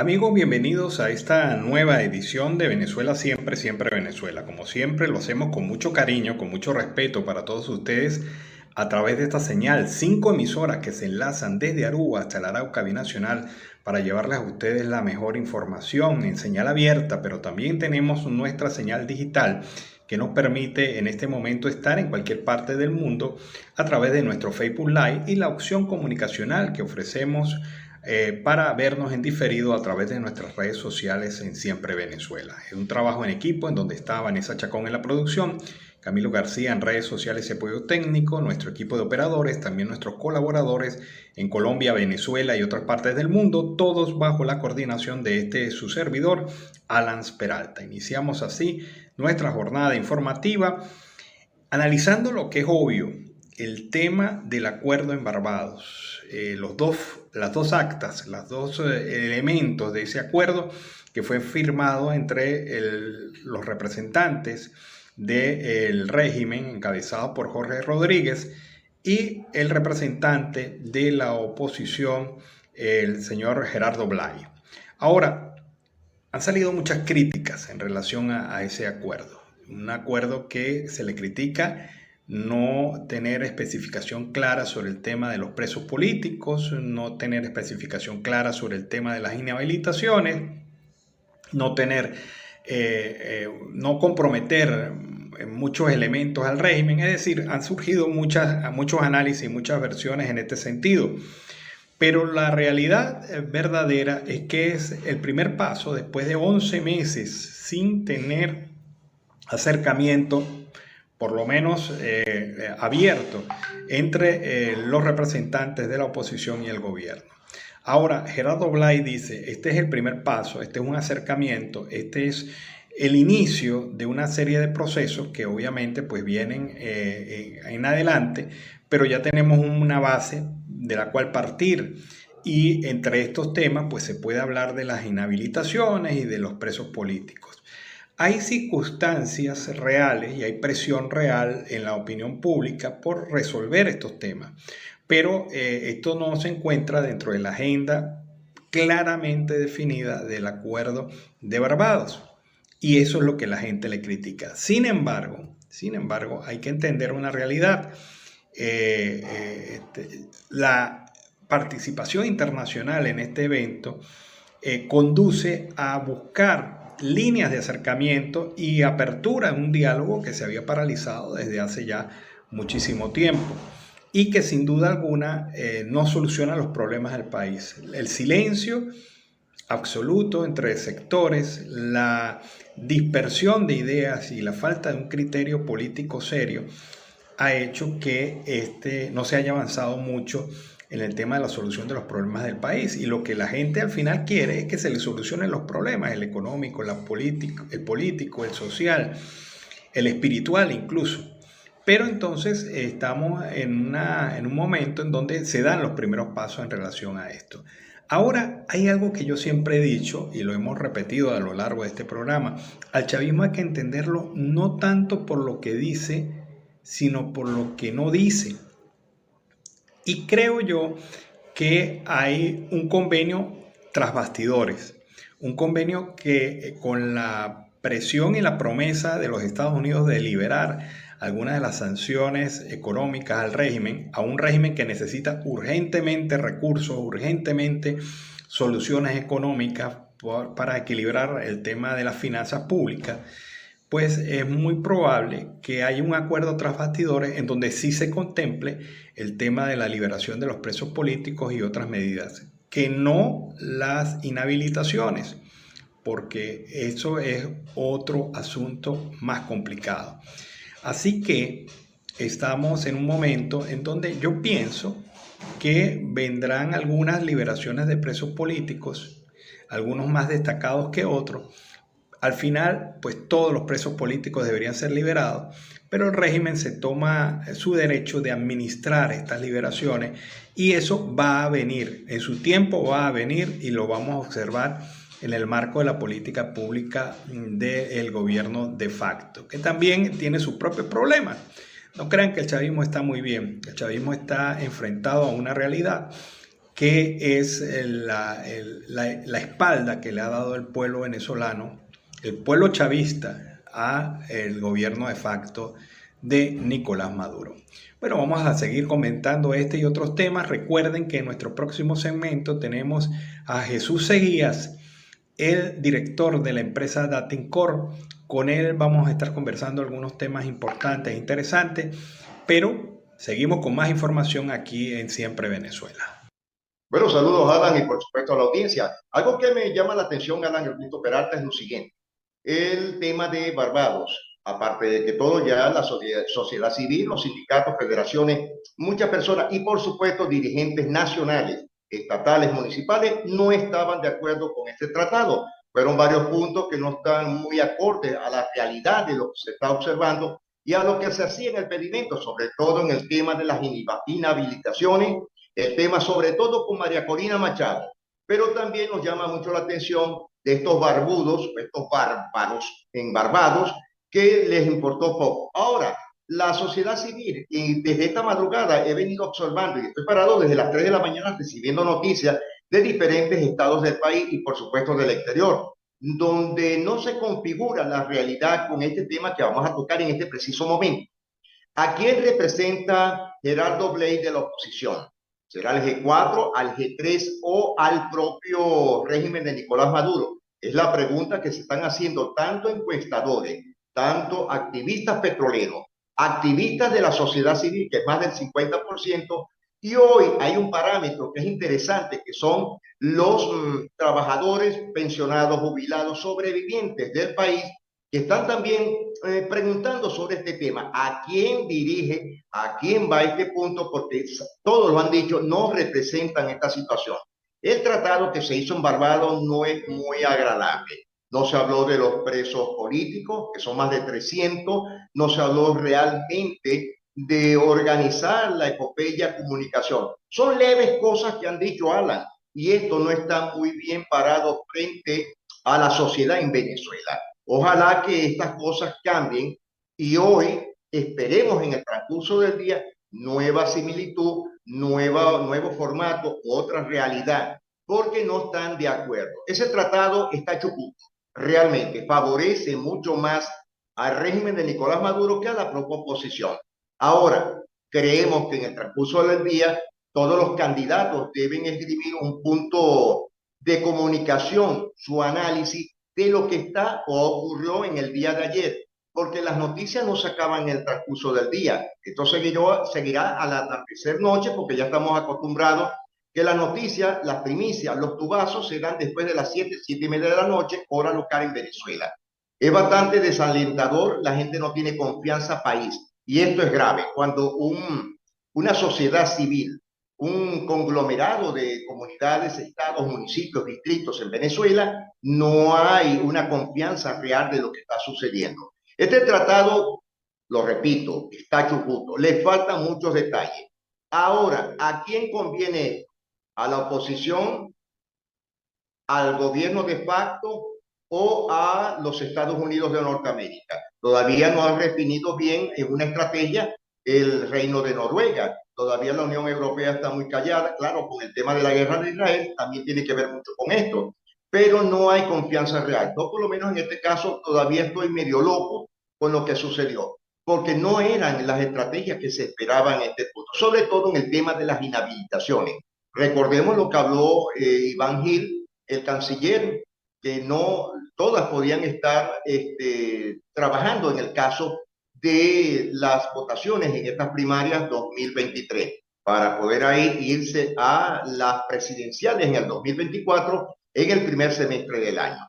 Amigos, bienvenidos a esta nueva edición de Venezuela Siempre, Siempre Venezuela. Como siempre, lo hacemos con mucho cariño, con mucho respeto para todos ustedes a través de esta señal. 5 emisoras que se enlazan desde Aruba hasta el Arauca Binacional para llevarles a ustedes la mejor información en señal abierta, pero también tenemos nuestra señal digital que nos permite en este momento estar en cualquier parte del mundo a través de nuestro Facebook Live y la opción comunicacional que ofrecemos para vernos en diferido a través de nuestras redes sociales en Siempre Venezuela. Es un trabajo en equipo en donde está Vanessa Chacón en la producción, Camilo García en redes sociales y apoyo técnico, nuestro equipo de operadores, también nuestros colaboradores en Colombia, Venezuela y otras partes del mundo, todos bajo la coordinación de su servidor, Alan Peralta. Iniciamos así nuestra jornada informativa analizando lo que es obvio, el tema del acuerdo en Barbados. Las dos actas, los dos elementos de ese acuerdo que fue firmado entre los representantes del régimen encabezado por Jorge Rodríguez y el representante de la oposición, el señor Gerardo Blay. Ahora, han salido muchas críticas en relación a ese acuerdo. Un acuerdo que se le critica no tener especificación clara sobre el tema de los presos políticos, no tener especificación clara sobre el tema de las inhabilitaciones, no comprometer muchos elementos al régimen. Es decir, han surgido muchos análisis y muchas versiones en este sentido. Pero la realidad verdadera es que es el primer paso después de 11 meses sin tener acercamiento, por lo menos abierto, entre los representantes de la oposición y el gobierno. Ahora, Gerardo Blay dice, este es el primer paso, este es un acercamiento, este es el inicio de una serie de procesos que obviamente pues vienen en adelante, pero ya tenemos una base de la cual partir. Y entre estos temas pues se puede hablar de las inhabilitaciones y de los presos políticos. Hay circunstancias reales y hay presión real en la opinión pública por resolver estos temas, pero esto no se encuentra dentro de la agenda claramente definida del Acuerdo de Barbados, y eso es lo que la gente le critica. Sin embargo, hay que entender una realidad. La participación internacional en este evento conduce a buscar líneas de acercamiento y apertura en un diálogo que se había paralizado desde hace ya muchísimo tiempo y que sin duda alguna no soluciona los problemas del país. El silencio absoluto entre sectores, la dispersión de ideas y la falta de un criterio político serio ha hecho que no se haya avanzado mucho en el tema de la solución de los problemas del país, y lo que la gente al final quiere es que se le solucionen los problemas, el económico, el político, el social, el espiritual incluso. Pero entonces estamos en un momento en donde se dan los primeros pasos en relación a esto. Ahora hay algo que yo siempre he dicho y lo hemos repetido a lo largo de este programa: al chavismo hay que entenderlo no tanto por lo que dice, sino por lo que no dice. Y creo yo que hay un convenio tras bastidores, un convenio que con la presión y la promesa de los Estados Unidos de liberar algunas de las sanciones económicas al régimen, a un régimen que necesita urgentemente recursos, urgentemente soluciones económicas para equilibrar el tema de las finanzas públicas, pues es muy probable que haya un acuerdo tras bastidores en donde sí se contemple el tema de la liberación de los presos políticos y otras medidas, que no las inhabilitaciones, porque eso es otro asunto más complicado. Así que estamos en un momento en donde yo pienso que vendrán algunas liberaciones de presos políticos, algunos más destacados que otros. Al final, pues todos los presos políticos deberían ser liberados, pero el régimen se toma su derecho de administrar estas liberaciones, y eso va a venir, en su tiempo va a venir, y lo vamos a observar en el marco de la política pública del gobierno de facto, que también tiene sus propios problemas. No crean que el chavismo está muy bien, el chavismo está enfrentado a una realidad que es la espalda que le ha dado el pueblo venezolano, el pueblo chavista, a el gobierno de facto de Nicolás Maduro. Bueno, vamos a seguir comentando este y otros temas. Recuerden que en nuestro próximo segmento tenemos a Jesús Seguías, el director de la empresa Datincore. Con él vamos a estar conversando algunos temas importantes e interesantes, pero seguimos con más información aquí en Siempre Venezuela. Bueno, saludos, Alan, y por supuesto a la audiencia. Algo que me llama la atención, Alan, el punto Peralta, es lo siguiente. El tema de Barbados, aparte de que todo ya la sociedad civil, los sindicatos, federaciones, muchas personas y por supuesto dirigentes nacionales, estatales, municipales, no estaban de acuerdo con este tratado. Fueron varios puntos que no están muy acordes a la realidad de lo que se está observando y a lo que se hacía en el pedimento, sobre todo en el tema de las inhabilitaciones, el tema sobre todo con María Corina Machado, pero también nos llama mucho la atención de estos barbudos, estos bárbaros en Barbados, que les importó poco. Ahora, la sociedad civil, y desde esta madrugada he venido observando, y estoy parado desde las 3 de la mañana recibiendo noticias de diferentes estados del país y por supuesto del exterior, donde no se configura la realidad con este tema que vamos a tocar en este preciso momento. ¿A quién representa Gerardo Blay de la oposición? ¿Será el G4, al G3 o al propio régimen de Nicolás Maduro? Es la pregunta que se están haciendo tanto encuestadores, tanto activistas petroleros, activistas de la sociedad civil, que es más del 50%, y hoy hay un parámetro que es interesante, que son los trabajadores pensionados, jubilados, sobrevivientes del país, que están también preguntando sobre este tema. ¿A quién dirige? ¿A quién va este punto? Porque todos lo han dicho, no representan esta situación. El tratado que se hizo en Barbados no es muy agradable. No se habló de los presos políticos, que son más de 300. No se habló realmente de organizar la epopeya comunicación. Son leves cosas que han dicho Alan, y esto no está muy bien parado frente a la sociedad en Venezuela. Ojalá que estas cosas cambien y hoy esperemos en el transcurso del día nueva similitud, nuevo formato, otra realidad, porque no están de acuerdo. Ese tratado está hecho punto. Realmente favorece mucho más al régimen de Nicolás Maduro que a la propia oposición. Ahora, creemos que en el transcurso del día todos los candidatos deben escribir un punto de comunicación, su análisis de lo que está o ocurrió en el día de ayer, porque las noticias no se acaban en el transcurso del día. Esto seguirá al atardecer noche, porque ya estamos acostumbrados que las noticias, las primicias, los tubazos se dan después de las 7, 7:30 de la noche, hora local en Venezuela. Es bastante desalentador, la gente no tiene confianza país, y esto es grave. Cuando una sociedad civil, un conglomerado de comunidades, estados, municipios, distritos en Venezuela, no hay una confianza real de lo que está sucediendo. Este tratado, lo repito, está chuputo, le faltan muchos detalles. Ahora, ¿a quién conviene? ¿A la oposición, al gobierno de facto o a los Estados Unidos de Norteamérica? Todavía no han definido bien en una estrategia el Reino de Noruega. Todavía la Unión Europea está muy callada, claro, con el tema de la guerra de Israel, también tiene que ver mucho con esto, pero no hay confianza real. Yo por lo menos en este caso todavía estoy medio loco con lo que sucedió, porque no eran las estrategias que se esperaban en este punto, sobre todo en el tema de las inhabilitaciones. Recordemos lo que habló Iván Gil, el canciller, que no todas podían estar trabajando en el caso de las votaciones en estas primarias 2023 para poder ahí irse a las presidenciales en el 2024 en el primer semestre del año.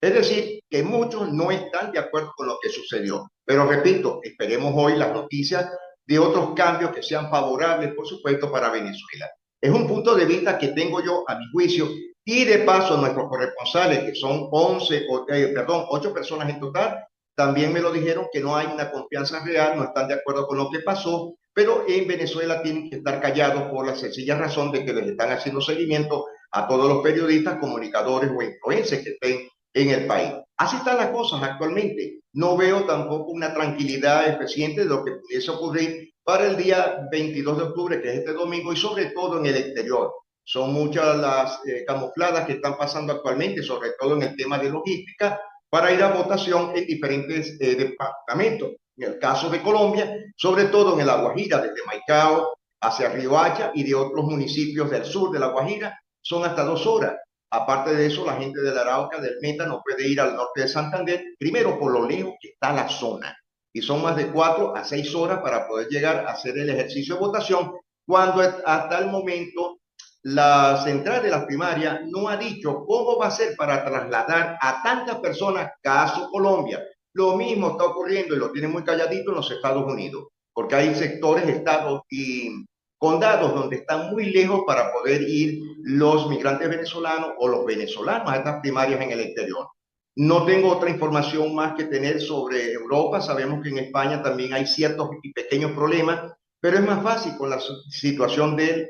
Es decir, que muchos no están de acuerdo con lo que sucedió. Pero repito, esperemos hoy las noticias de otros cambios que sean favorables, por supuesto, para Venezuela. Es un punto de vista que tengo yo a mi juicio, y de paso nuestros corresponsales, que son 8 personas en total, también me lo dijeron que no hay una confianza real, no están de acuerdo con lo que pasó, pero en Venezuela tienen que estar callados por la sencilla razón de que les están haciendo seguimiento a todos los periodistas, comunicadores o influencers que estén en el país. Así están las cosas actualmente. No veo tampoco una tranquilidad especiente de lo que pudiese ocurrir para el día 22 de octubre, que es este domingo, y sobre todo en el exterior. Son muchas las camufladas que están pasando actualmente, sobre todo en el tema de logística, para ir a votación en diferentes departamentos. En el caso de Colombia, sobre todo en el La Guajira, desde Maicao hacia Riohacha y de otros municipios del sur de La Guajira, son hasta 2 horas. Aparte de eso, la gente del Arauca, del Meta, no puede ir al norte de Santander, primero por lo lejos que está la zona. Y son más de 4 a 6 horas para poder llegar a hacer el ejercicio de votación, cuando hasta el momento la central de la primaria no ha dicho cómo va a ser para trasladar a tantas personas, caso Colombia. Lo mismo está ocurriendo y lo tienen muy calladito en los Estados Unidos, porque hay sectores, estados y condados donde están muy lejos para poder ir los migrantes venezolanos o los venezolanos a estas primarias en el exterior. No tengo otra información más que tener sobre Europa. Sabemos que en España también hay ciertos y pequeños problemas, pero es más fácil con la situación del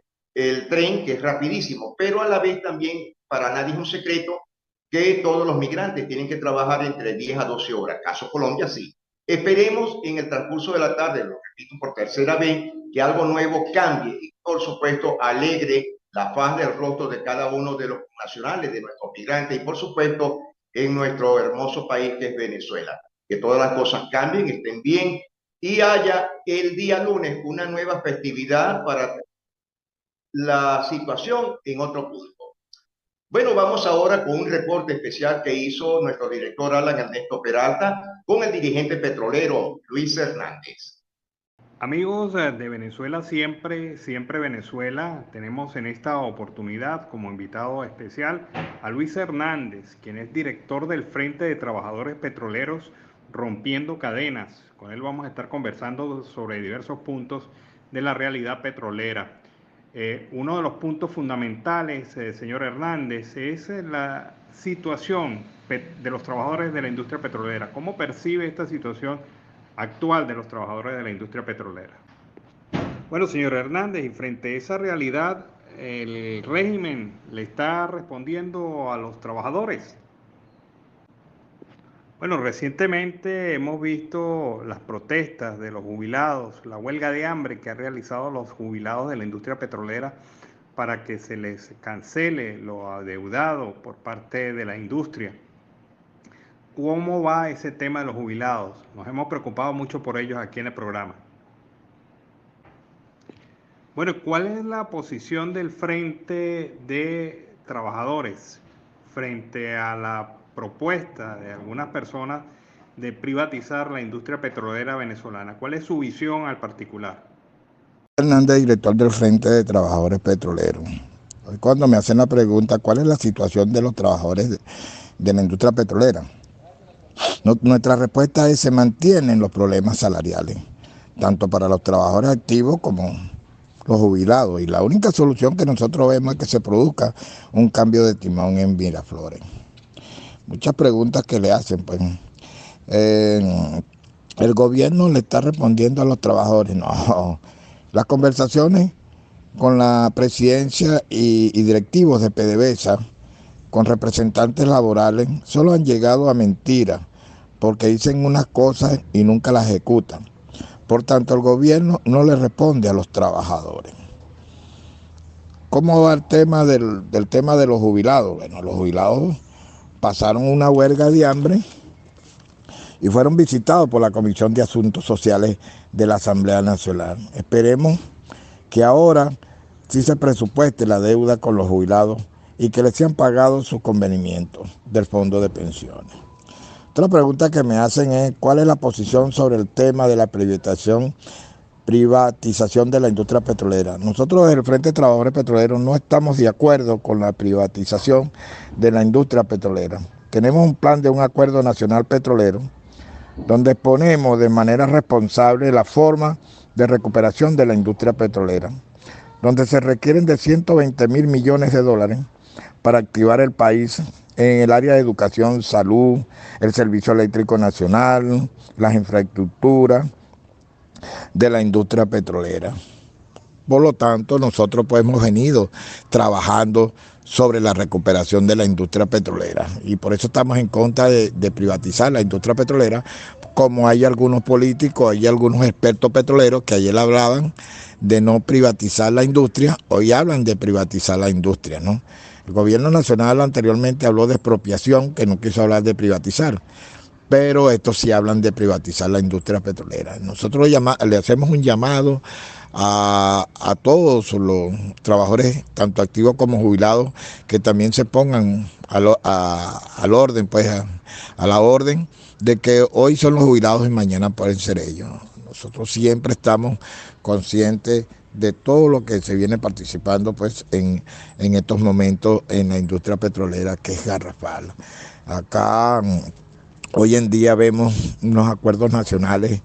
tren, que es rapidísimo, pero a la vez también para nadie es un secreto que todos los migrantes tienen que trabajar entre 10 a 12 horas. Caso Colombia, sí. Esperemos en el transcurso de la tarde, lo repito por tercera vez, que algo nuevo cambie y, por supuesto, alegre la faz del rostro de cada uno de los nacionales, de nuestros migrantes y, por supuesto, en nuestro hermoso país que es Venezuela. Que todas las cosas cambien, estén bien y haya el día lunes una nueva festividad para la situación en otro punto. Bueno, vamos ahora con un reporte especial que hizo nuestro director Alan Ernesto Peralta con el dirigente petrolero Luis Hernández. Amigos de Venezuela, siempre Venezuela, tenemos en esta oportunidad como invitado especial a Luis Hernández, quien es director del Frente de Trabajadores Petroleros Rompiendo Cadenas. Con él vamos a estar conversando sobre diversos puntos de la realidad petrolera. Uno de los puntos fundamentales, señor Hernández, es la situación de los trabajadores de la industria petrolera. ¿Cómo percibe esta situación actual de los trabajadores de la industria petrolera? Bueno, señor Hernández, y frente a esa realidad, ¿el régimen le está respondiendo a los trabajadores? Bueno, recientemente hemos visto las protestas de los jubilados, la huelga de hambre que han realizado los jubilados de la industria petrolera para que se les cancele lo adeudado por parte de la industria. ¿Cómo va ese tema de los jubilados? Nos hemos preocupado mucho por ellos aquí en el programa. Bueno, ¿cuál es la posición del Frente de Trabajadores frente a la propuesta de algunas personas de privatizar la industria petrolera venezolana? ¿Cuál es su visión al particular? Hernández, director del Frente de Trabajadores Petroleros. Hoy cuando me hacen la pregunta, ¿cuál es la situación de los trabajadores de la industria petrolera? Nuestra respuesta es: se mantienen los problemas salariales, tanto para los trabajadores activos como los jubilados. Y la única solución que nosotros vemos es que se produzca un cambio de timón en Miraflores. Muchas preguntas que le hacen, pues. El gobierno le está respondiendo a los trabajadores. No, las conversaciones con la presidencia y directivos de PDVSA, con representantes laborales, solo han llegado a mentiras, porque dicen unas cosas y nunca las ejecutan. Por tanto, el gobierno no le responde a los trabajadores. ¿Cómo va el tema del tema de los jubilados? Bueno, los jubilados pasaron una huelga de hambre y fueron visitados por la Comisión de Asuntos Sociales de la Asamblea Nacional. Esperemos que ahora sí se presupueste la deuda con los jubilados y que les sean pagados sus convenimientos del fondo de pensiones. Otra pregunta que me hacen es: ¿cuál es la posición sobre el tema de la privatización de la industria petrolera? Nosotros desde el Frente de Trabajadores Petroleros no estamos de acuerdo con la privatización de la industria petrolera. Tenemos un plan de un acuerdo nacional petrolero donde exponemos de manera responsable la forma de recuperación de la industria petrolera, donde se requieren de 120.000 millones de dólares para activar el país en el área de educación, salud, el servicio eléctrico nacional, las infraestructuras de la industria petrolera. Por lo tanto, nosotros pues hemos venido trabajando sobre la recuperación de la industria petrolera. Y por eso estamos en contra de privatizar la industria petrolera, como hay algunos políticos, hay algunos expertos petroleros que ayer hablaban de no privatizar la industria, hoy hablan de privatizar la industria, ¿no? El gobierno nacional anteriormente habló de expropiación, que no quiso hablar de privatizar, pero estos sí hablan de privatizar la industria petrolera. Nosotros le hacemos un llamado a todos los trabajadores, tanto activos como jubilados, que también se pongan al orden, pues a la orden de que hoy son los jubilados y mañana pueden ser ellos. Nosotros siempre estamos conscientes de todo lo que se viene participando pues en estos momentos en la industria petrolera, que es garrafal. Acá hoy en día vemos unos acuerdos nacionales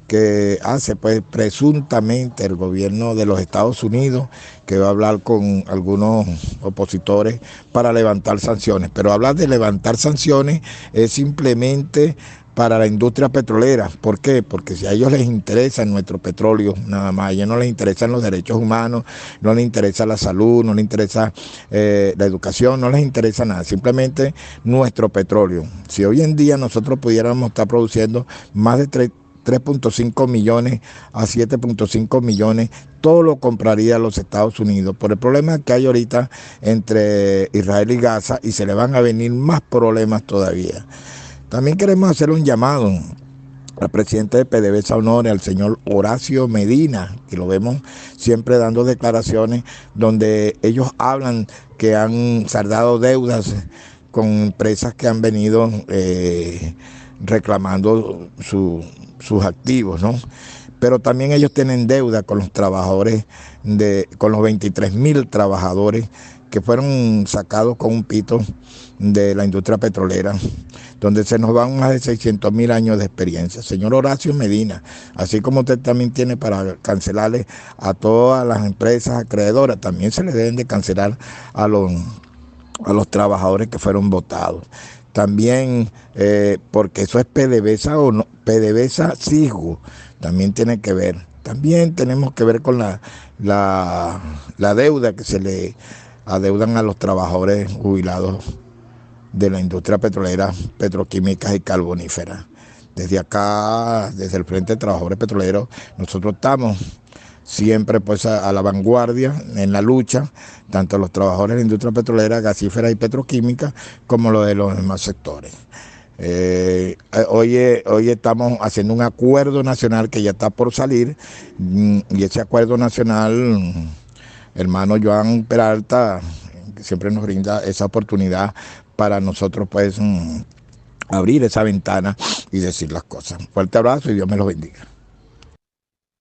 que hace pues presuntamente el gobierno de los Estados Unidos, que va a hablar con algunos opositores para levantar sanciones. Pero hablar de levantar sanciones es simplemente para la industria petrolera. ¿Por qué? Porque si a ellos les interesa nuestro petróleo, nada más, a ellos no les interesan los derechos humanos, no les interesa la salud, no les interesa la educación, no les interesa nada, simplemente nuestro petróleo. Si hoy en día nosotros pudiéramos estar produciendo más de 3.5 millones a 7.5 millones, todo lo compraría los Estados Unidos, por el problema que hay ahorita entre Israel y Gaza, y se le van a venir más problemas todavía. También queremos hacer un llamado al presidente de PDVSA Honores, al señor Horacio Medina, que lo vemos siempre dando declaraciones donde ellos hablan que han saldado deudas con empresas que han venido reclamando sus activos, ¿no? Pero también ellos tienen deuda con los trabajadores, con los 23.000 trabajadores que fueron sacados con un pito de la industria petrolera, donde se nos van más de 600.000 años de experiencia. Señor Horacio Medina, así como usted también tiene para cancelarle a todas las empresas acreedoras, también se le deben de cancelar a los trabajadores que fueron votados. También, porque eso es PDVSA o no, PDVSA Cisgo, también tiene que ver. También tenemos que ver con la deuda que se le adeudan a los trabajadores jubilados de la industria petrolera, petroquímica y carbonífera. Desde acá, desde el Frente de Trabajadores Petroleros, nosotros estamos siempre pues a la vanguardia en la lucha, tanto los trabajadores de la industria petrolera, gasífera y petroquímica, como los de los demás sectores. Hoy estamos haciendo un acuerdo nacional que ya está por salir, y ese acuerdo nacional, hermano Joan Peralta, que siempre nos brinda esa oportunidad para nosotros pues abrir esa ventana y decir las cosas. Fuerte abrazo y Dios me los bendiga.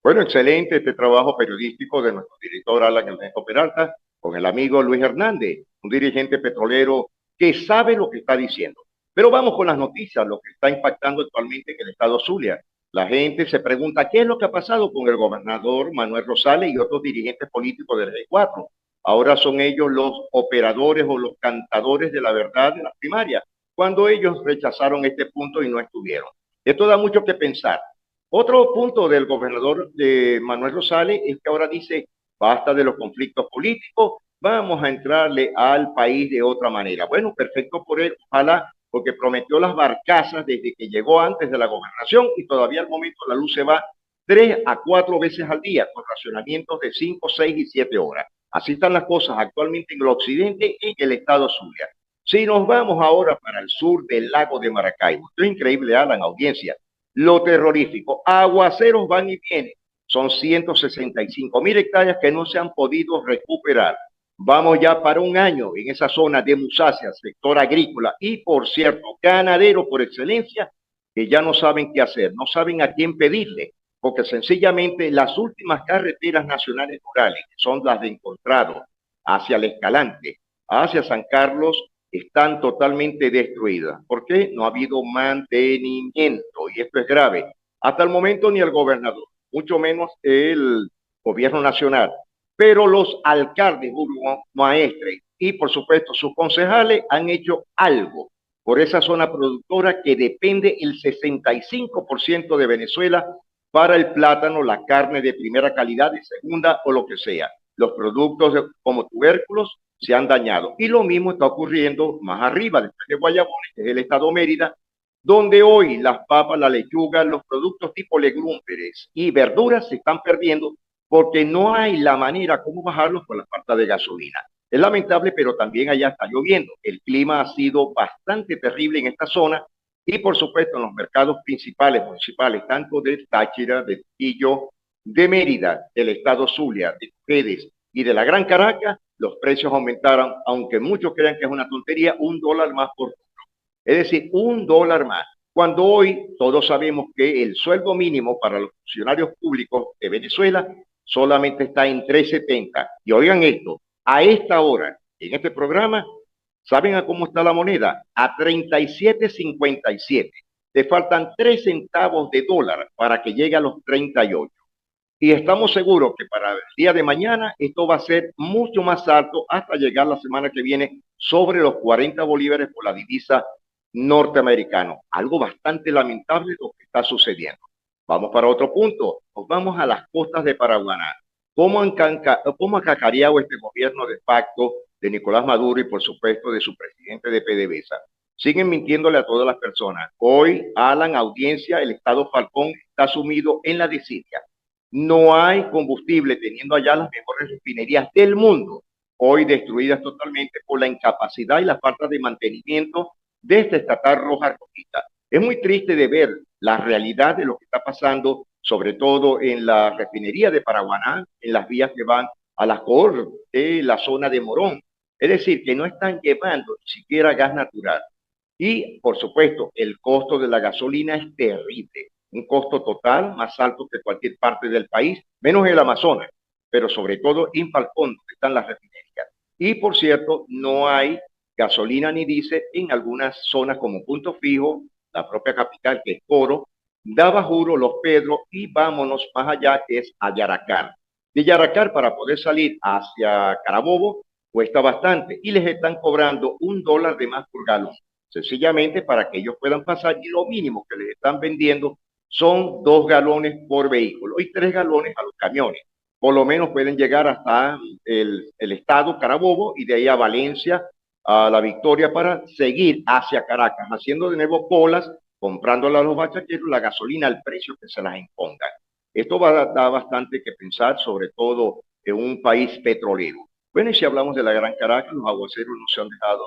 Bueno, excelente este trabajo periodístico de nuestro director Alan Ernesto Peralta con el amigo Luis Hernández, un dirigente petrolero que sabe lo que está diciendo. Pero vamos con las noticias, lo que está impactando actualmente en el estado Zulia. La gente se pregunta qué es lo que ha pasado con el gobernador Manuel Rosales y otros dirigentes políticos del G4. Ahora son ellos los operadores o los cantadores de la verdad de las primarias, cuando ellos rechazaron este punto y no estuvieron. Esto da mucho que pensar. Otro punto del gobernador Manuel Rosales es que ahora dice, basta de los conflictos políticos, vamos a entrarle al país de otra manera. Bueno, perfecto por él, ojalá, porque prometió las barcazas desde que llegó antes de la gobernación y todavía al momento la luz se va 3 a 4 veces al día con racionamientos de 5, 6 y 7 horas. Así están las cosas actualmente en el occidente y en el estado Zulia. Si nos vamos ahora para el sur del lago de Maracaibo, esto es increíble, Alan, audiencia. Lo terrorífico, aguaceros van y vienen, son 165.000 hectáreas que no se han podido recuperar. Vamos ya para un año en esa zona de Musacia, sector agrícola y, por cierto, ganadero por excelencia, que ya no saben qué hacer, no saben a quién pedirle, porque sencillamente las últimas carreteras nacionales rurales, que son las de Encontrado, hacia el Escalante, hacia San Carlos, están totalmente destruidas. ¿Por qué? No ha habido mantenimiento y esto es grave. Hasta el momento ni el gobernador, mucho menos el gobierno nacional, pero los alcaldes, maestres y por supuesto sus concejales han hecho algo por esa zona productora que depende el 65% de Venezuela para el plátano, la carne de primera calidad, de segunda o lo que sea. Los productos como tubérculos se han dañado. Y lo mismo está ocurriendo más arriba, después de Guayabones, que es el estado Mérida, donde hoy las papas, la lechuga, los productos tipo legumbres y verduras se están perdiendo porque no hay la manera como bajarlos por la falta de gasolina. Es lamentable, pero también allá está lloviendo. El clima ha sido bastante terrible en esta zona y, por supuesto, en los mercados principales, municipales, tanto de Táchira, de Trujillo, de Mérida, del estado Zulia, de Ustedes y de la Gran Caracas, los precios aumentaron, aunque muchos crean que es una tontería, $1 más por litro. Es decir, $1 más. Cuando hoy todos sabemos que el sueldo mínimo para los funcionarios públicos de Venezuela solamente está en 3.70. Y oigan esto, a esta hora, en este programa, ¿saben a cómo está la moneda? A 37.57. Te faltan 3 centavos de dólar para que llegue a los 38. Y estamos seguros que para el día de mañana esto va a ser mucho más alto hasta llegar la semana que viene sobre los 40 bolívares por la divisa norteamericana. Algo bastante lamentable lo que está sucediendo. Vamos para otro punto. Nos vamos a las costas de Paraguaná. ¿Cómo ha cacareado este gobierno de facto de Nicolás Maduro y por supuesto de su presidente de PDVSA? Siguen mintiéndole a todas las personas. Hoy, Alan, audiencia, el Estado Falcón está sumido en la desidia. No hay combustible, teniendo allá las mejores refinerías del mundo, hoy destruidas totalmente por la incapacidad y la falta de mantenimiento de esta estatal roja rojita. Es muy triste de ver la realidad de lo que está pasando, sobre todo en la refinería de Paraguaná, en las vías que van a la COR de la zona de Morón. Es decir, que no están llevando ni siquiera gas natural. Y, por supuesto, el costo de la gasolina es terrible. Un costo total más alto que cualquier parte del país, menos el Amazonas, pero sobre todo en Falcón, donde están las refinerías. Y, por cierto, no hay gasolina ni diésel en algunas zonas como Punto Fijo, la propia capital, que es Coro, Dabajuro, Los Pedros y vámonos más allá, que es a Yaracar. De Yaracar, para poder salir hacia Carabobo, cuesta bastante y les están cobrando $1 de más por galón, sencillamente para que ellos puedan pasar, y lo mínimo que les están vendiendo son 2 galones por vehículo y 3 galones a los camiones. Por lo menos pueden llegar hasta el estado Carabobo y de ahí a Valencia, a La Victoria, para seguir hacia Caracas, haciendo de nuevo colas, comprándole a los bachaqueros la gasolina al precio que se las impongan. Esto va a dar bastante que pensar, sobre todo en un país petrolero. Bueno, y si hablamos de la Gran Caracas, los aguaceros no se han dejado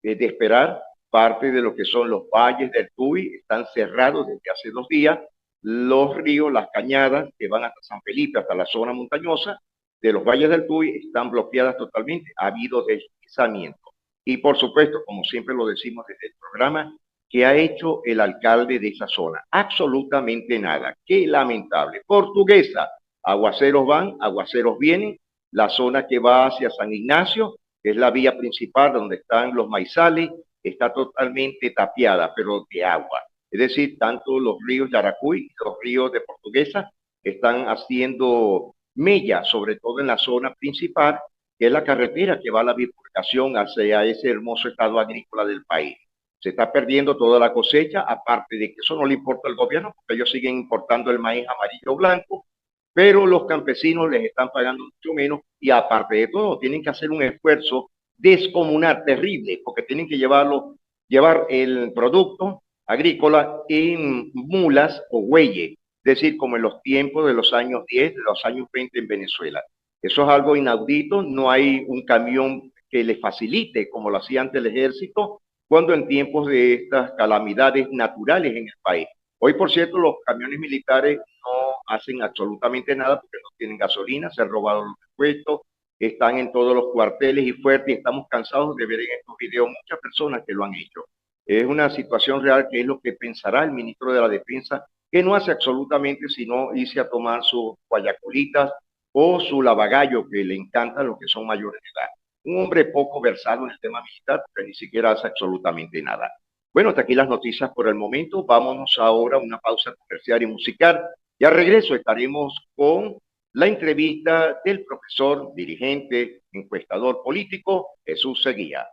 de esperar. Parte de lo que son los valles del Tuy están cerrados desde hace 2 días. Los ríos, las cañadas que van hasta San Felipe, hasta la zona montañosa de los valles del Tuy, están bloqueadas totalmente. Ha habido deslizamiento. Y por supuesto, como siempre lo decimos desde el programa, ¿qué ha hecho el alcalde de esa zona? Absolutamente nada. Qué lamentable. Portuguesa, aguaceros van, aguaceros vienen. La zona que va hacia San Ignacio, que es la vía principal donde están los maizales, está totalmente tapiada, pero de agua. Es decir, tanto los ríos Yaracuy y los ríos de Portuguesa están haciendo mella, sobre todo en la zona principal, que es la carretera que va a la bifurcación hacia ese hermoso estado agrícola del país. Se está perdiendo toda la cosecha, aparte de que eso no le importa al gobierno, porque ellos siguen importando el maíz amarillo blanco, pero los campesinos les están pagando mucho menos y aparte de todo tienen que hacer un esfuerzo descomunal, terrible, porque tienen que llevar el producto agrícola en mulas o bueyes, es decir, como en los tiempos de los años 10, de los años 20 en Venezuela. Eso es algo inaudito, no hay un camión que le facilite como lo hacía antes el ejército, cuando en tiempos de estas calamidades naturales en el país. Hoy, por cierto, los camiones militares no hacen absolutamente nada porque no tienen gasolina, se han robado los repuestos, están en todos los cuarteles y fuertes, y estamos cansados de ver en estos videos muchas personas que lo han hecho. Es una situación real que es lo que pensará el ministro de la Defensa, que no hace absolutamente sino irse a tomar sus guayaculitas o su lavagallo, que le encanta a los que son mayores de edad. Un hombre poco versado en el tema militar, que ni siquiera hace absolutamente nada. Bueno, hasta aquí las noticias por el momento. Vámonos ahora a una pausa comercial y musical. Y al regreso estaremos con la entrevista del profesor, dirigente, encuestador político, Jesús Seguía.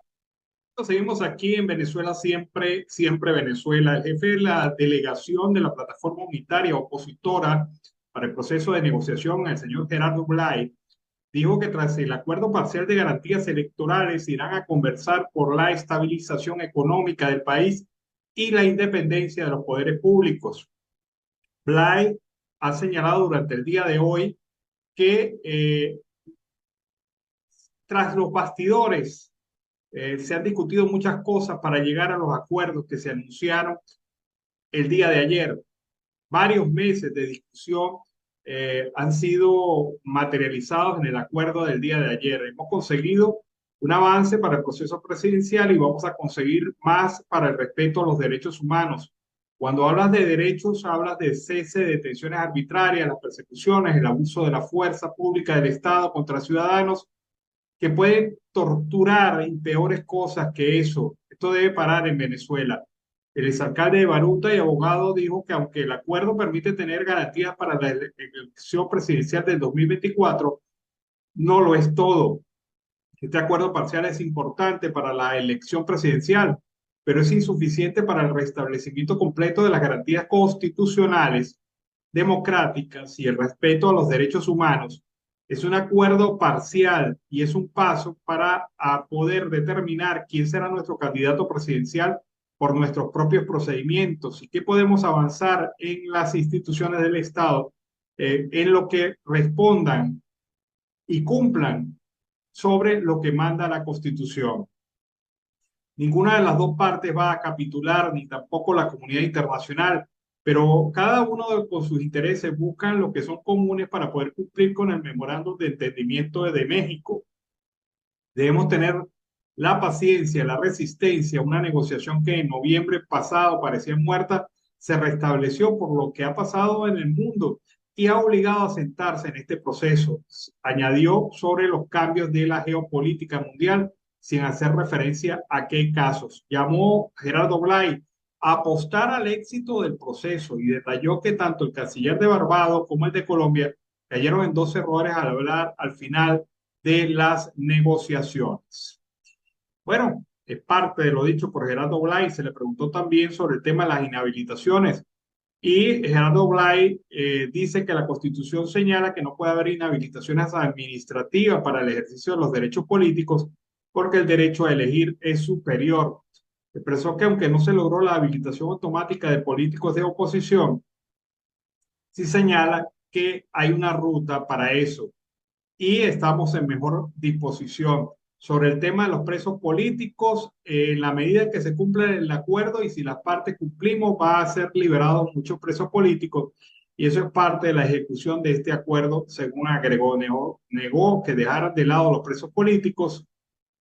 Seguimos aquí en Venezuela siempre, siempre Venezuela. El jefe de la delegación de la plataforma unitaria opositora para el proceso de negociación, el señor Gerardo Blay, dijo que tras el acuerdo parcial de garantías electorales irán a conversar por la estabilización económica del país y la independencia de los poderes públicos. Blay ha señalado durante el día de hoy que tras los bastidores se han discutido muchas cosas para llegar a los acuerdos que se anunciaron el día de ayer. Varios meses de discusión han sido materializados en el acuerdo del día de ayer. Hemos conseguido un avance para el proceso presidencial y vamos a conseguir más para el respeto a los derechos humanos. Cuando hablas de derechos, hablas de cese de detenciones arbitrarias, las persecuciones, el abuso de la fuerza pública del Estado contra ciudadanos que pueden torturar y peores cosas que eso. Esto debe parar en Venezuela. El exalcalde de Baruta y abogado dijo que aunque el acuerdo permite tener garantías para la elección presidencial del 2024, no lo es todo. Este acuerdo parcial es importante para la elección presidencial, pero es insuficiente para el restablecimiento completo de las garantías constitucionales, democráticas y el respeto a los derechos humanos. Es un acuerdo parcial y es un paso para poder determinar quién será nuestro candidato presidencial por nuestros propios procedimientos y qué podemos avanzar en las instituciones del Estado en lo que respondan y cumplan sobre lo que manda la Constitución. Ninguna de las dos partes va a capitular, ni tampoco la comunidad internacional, pero cada uno con sus intereses buscan lo que son comunes para poder cumplir con el memorándum de entendimiento de México. Debemos tener la paciencia, la resistencia, una negociación que en noviembre pasado parecía muerta, se restableció por lo que ha pasado en el mundo y ha obligado a sentarse en este proceso. Añadió sobre los cambios de la geopolítica mundial sin hacer referencia a qué casos. Llamó Gerardo Blay a apostar al éxito del proceso y detalló que tanto el canciller de Barbados como el de Colombia cayeron en dos errores al hablar al final de las negociaciones. Bueno, es parte de lo dicho por Gerardo Blay. Se le preguntó también sobre el tema de las inhabilitaciones y Gerardo Blay dice que la Constitución señala que no puede haber inhabilitaciones administrativas para el ejercicio de los derechos políticos porque el derecho a elegir es superior. Expresó que aunque no se logró la habilitación automática de políticos de oposición, sí señala que hay una ruta para eso y estamos en mejor disposición. Sobre el tema de los presos políticos, en la medida que se cumpla el acuerdo y si las partes cumplimos, va a ser liberados muchos presos políticos y eso es parte de la ejecución de este acuerdo, según agregó. Negó que dejaran de lado los presos políticos,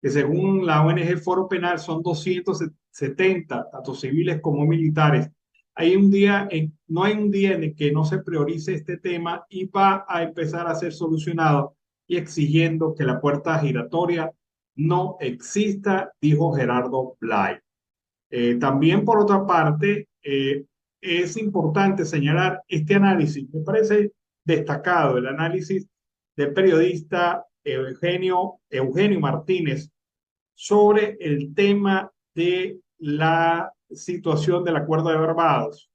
que según la ONG Foro Penal son 270, tanto civiles como militares. No hay un día en el que no se priorice este tema y va a empezar a ser solucionado y exigiendo que la puerta giratoria no exista, dijo Gerardo Blay. También, por otra parte, es importante señalar este análisis. Me parece destacado el análisis del periodista Eugenio Martínez sobre el tema de la situación del Acuerdo de Barbados.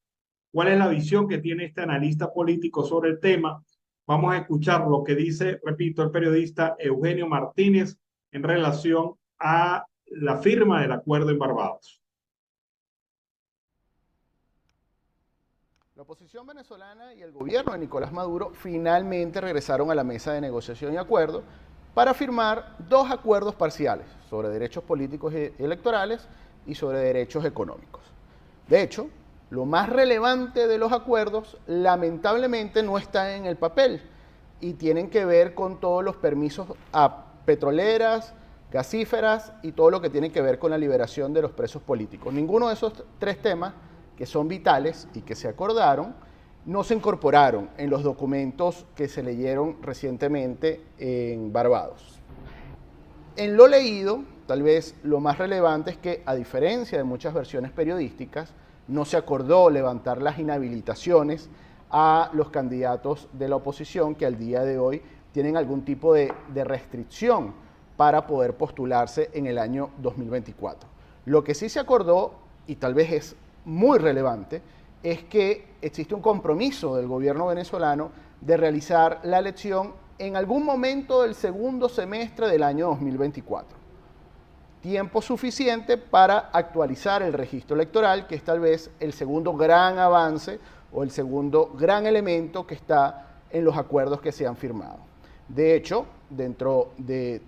¿Cuál es la visión que tiene este analista político sobre el tema? Vamos a escuchar lo que dice, repito, el periodista Eugenio Martínez en relación a la firma del acuerdo en Barbados. La oposición venezolana y el gobierno de Nicolás Maduro finalmente regresaron a la mesa de negociación y acuerdo para firmar dos acuerdos parciales sobre derechos políticos y electorales y sobre derechos económicos. De hecho, lo más relevante de los acuerdos lamentablemente no está en el papel y tienen que ver con todos los permisos a petroleras, gasíferas y todo lo que tiene que ver con la liberación de los presos políticos. Ninguno de esos tres temas, que son vitales y que se acordaron, no se incorporaron en los documentos que se leyeron recientemente en Barbados. En lo leído, tal vez lo más relevante es que, a diferencia de muchas versiones periodísticas, no se acordó levantar las inhabilitaciones a los candidatos de la oposición que al día de hoy tienen algún tipo de restricción para poder postularse en el año 2024. Lo que sí se acordó, y tal vez es muy relevante, es que existe un compromiso del gobierno venezolano de realizar la elección en algún momento del segundo semestre del año 2024. Tiempo suficiente para actualizar el registro electoral, que es tal vez el segundo gran avance o el segundo gran elemento que está en los acuerdos que se han firmado. De hecho, dentro de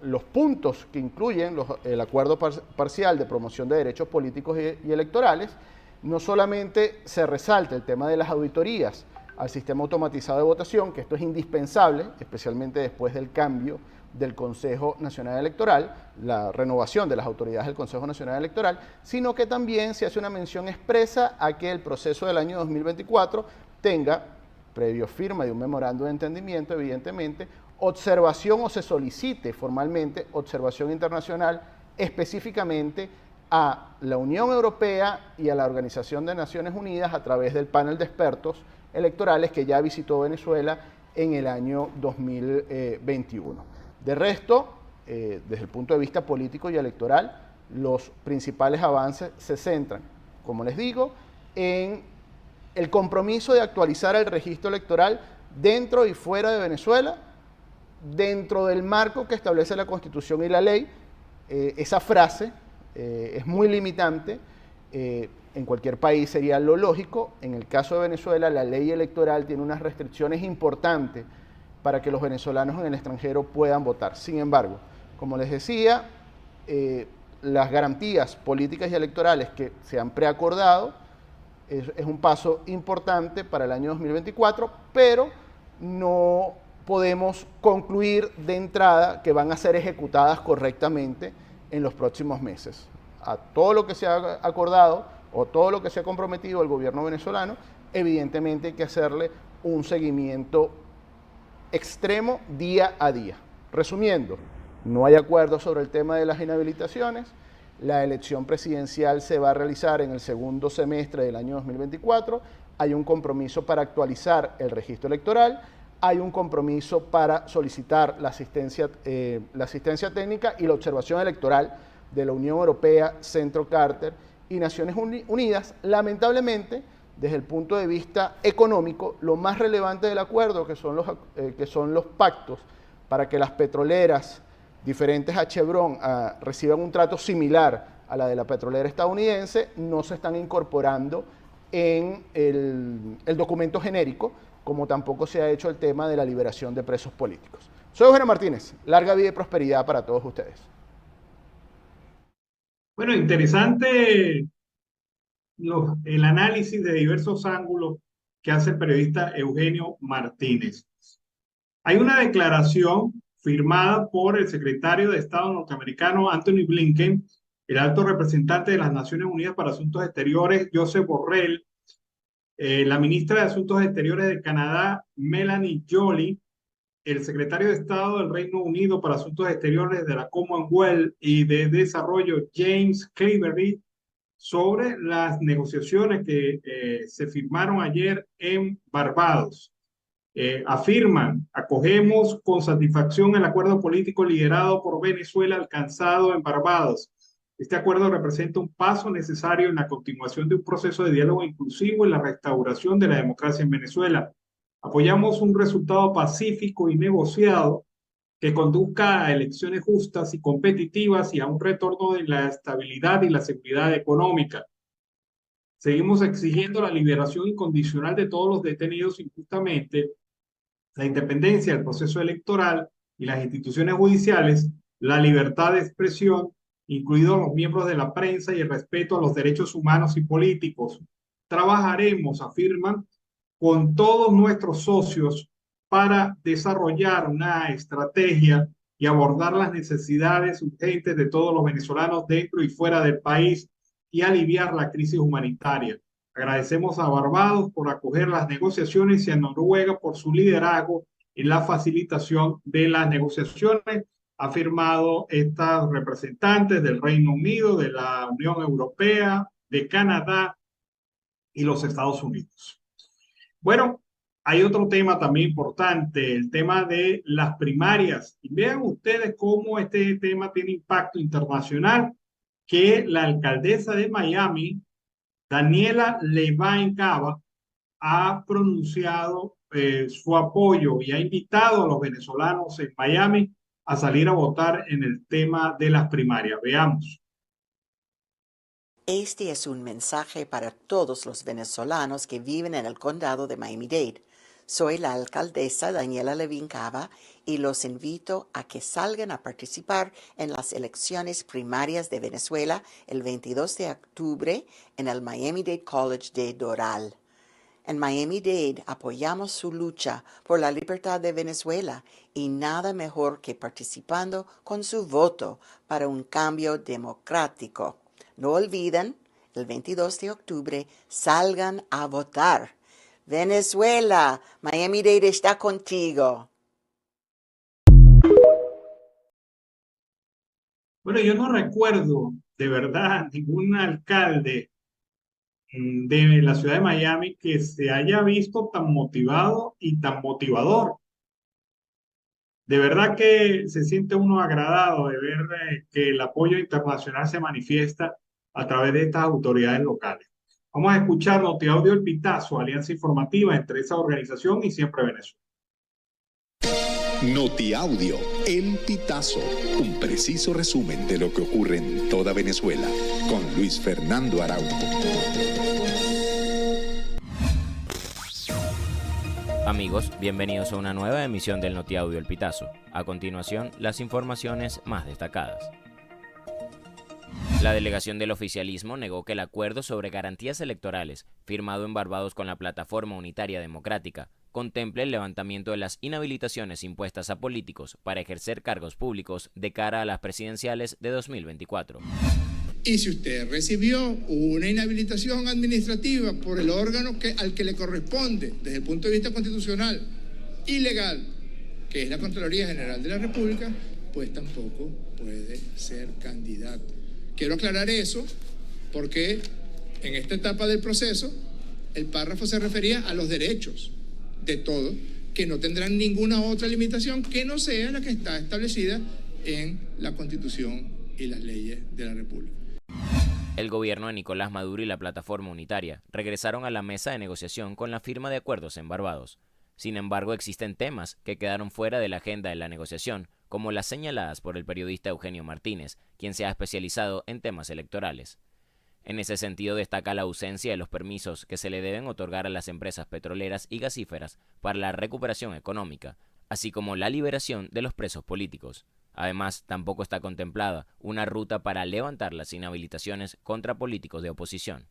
los puntos que incluyen el acuerdo parcial de promoción de derechos políticos y electorales, no solamente se resalta el tema de las auditorías al sistema automatizado de votación, que esto es indispensable, especialmente después del cambio del Consejo Nacional Electoral, la renovación de las autoridades del Consejo Nacional Electoral, sino que también se hace una mención expresa a que el proceso del año 2024 tenga, previo firma de un memorando de entendimiento, evidentemente, observación o se solicite formalmente observación internacional específicamente a la Unión Europea y a la Organización de Naciones Unidas a través del panel de expertos electorales que ya visitó Venezuela en el año 2021. De resto, desde el punto de vista político y electoral, los principales avances se centran, como les digo, en el compromiso de actualizar el registro electoral dentro y fuera de Venezuela, dentro del marco que establece la Constitución y la ley. Esa frase es muy limitante. En cualquier país sería lo lógico. En el caso de Venezuela, la ley electoral tiene unas restricciones importantes para que los venezolanos en el extranjero puedan votar. Sin embargo, como les decía, las garantías políticas y electorales que se han preacordado es un paso importante para el año 2024, pero no podemos concluir de entrada que van a ser ejecutadas correctamente en los próximos meses. A todo lo que se ha acordado o todo lo que se ha comprometido el gobierno venezolano, evidentemente hay que hacerle un seguimiento extremo día a día. Resumiendo, no hay acuerdo sobre el tema de las inhabilitaciones. La elección presidencial se va a realizar en el segundo semestre del año 2024. Hay un compromiso para actualizar el registro electoral. Hay un compromiso para solicitar la asistencia técnica y la observación electoral de la Unión Europea, Centro Carter y Naciones Unidas. Lamentablemente, desde el punto de vista económico, lo más relevante del acuerdo, que son los pactos para que las petroleras diferentes a Chevron reciban un trato similar a la de la petrolera estadounidense, no se están incorporando en el documento genérico, como tampoco se ha hecho el tema de la liberación de presos políticos. Soy Eugenio Martínez. Larga vida y prosperidad para todos ustedes. Bueno, interesante el análisis de diversos ángulos que hace el periodista Eugenio Martínez. Hay una declaración firmada por el secretario de Estado norteamericano Anthony Blinken, el alto representante de las Naciones Unidas para Asuntos Exteriores Josep Borrell, la ministra de Asuntos Exteriores de Canadá Melanie Joly, el secretario de Estado del Reino Unido para Asuntos Exteriores de la Commonwealth y de Desarrollo James Cleverly, sobre las negociaciones que se firmaron ayer en Barbados. Afirman: acogemos con satisfacción el acuerdo político liderado por Venezuela alcanzado en Barbados. Este acuerdo representa un paso necesario en la continuación de un proceso de diálogo inclusivo y la restauración de la democracia en Venezuela. Apoyamos un resultado pacífico y negociado que conduzca a elecciones justas y competitivas y a un retorno de la estabilidad y la seguridad económica. Seguimos exigiendo la liberación incondicional de todos los detenidos injustamente, la independencia del proceso electoral y las instituciones judiciales, la libertad de expresión, incluidos los miembros de la prensa, y el respeto a los derechos humanos y políticos. Trabajaremos, afirman, con todos nuestros socios para desarrollar una estrategia y abordar las necesidades urgentes de todos los venezolanos dentro y fuera del país y aliviar la crisis humanitaria. Agradecemos a Barbados por acoger las negociaciones y a Noruega por su liderazgo en la facilitación de las negociaciones. Ha firmado estas representantes del Reino Unido, de la Unión Europea, de Canadá y los Estados Unidos. Bueno, hay otro tema también importante, el tema de las primarias. Y vean ustedes cómo este tema tiene impacto internacional, que la alcaldesa de Miami, Daniela Levine Cava, ha pronunciado su apoyo y ha invitado a los venezolanos en Miami a salir a votar en el tema de las primarias. Veamos. Este es un mensaje para todos los venezolanos que viven en el condado de Miami-Dade. Soy la alcaldesa Daniela Levin Cava y los invito a que salgan a participar en las elecciones primarias de Venezuela el 22 de octubre en el Miami-Dade College de Doral. En Miami-Dade apoyamos su lucha por la libertad de Venezuela y nada mejor que participando con su voto para un cambio democrático. No olviden, el 22 de octubre, salgan a votar. Venezuela, Miami-Dade está contigo. Bueno, yo no recuerdo de verdad ningún alcalde de la ciudad de Miami que se haya visto tan motivado y tan motivador. De verdad que se siente uno agradado de ver que el apoyo internacional se manifiesta a través de estas autoridades locales. Vamos a escuchar NotiAudio El Pitazo, alianza informativa entre esa organización y Siempre Venezuela. NotiAudio El Pitazo, un preciso resumen de lo que ocurre en toda Venezuela, con Luis Fernando Araújo. Amigos, bienvenidos a una nueva emisión del NotiAudio El Pitazo. A continuación, las informaciones más destacadas. La delegación del oficialismo negó que el acuerdo sobre garantías electorales, firmado en Barbados con la Plataforma Unitaria Democrática, contemple el levantamiento de las inhabilitaciones impuestas a políticos para ejercer cargos públicos de cara a las presidenciales de 2024. Y si usted recibió una inhabilitación administrativa por el órgano al que le corresponde, desde el punto de vista constitucional y legal, que es la Contraloría General de la República, pues tampoco puede ser candidato. Quiero aclarar eso porque en esta etapa del proceso el párrafo se refería a los derechos de todos, que no tendrán ninguna otra limitación que no sea la que está establecida en la Constitución y las leyes de la República. El gobierno de Nicolás Maduro y la Plataforma Unitaria regresaron a la mesa de negociación con la firma de acuerdos en Barbados. Sin embargo, existen temas que quedaron fuera de la agenda de la negociación, como las señaladas por el periodista Eugenio Martínez, quien se ha especializado en temas electorales. En ese sentido, destaca la ausencia de los permisos que se le deben otorgar a las empresas petroleras y gasíferas para la recuperación económica, así como la liberación de los presos políticos. Además, tampoco está contemplada una ruta para levantar las inhabilitaciones contra políticos de oposición.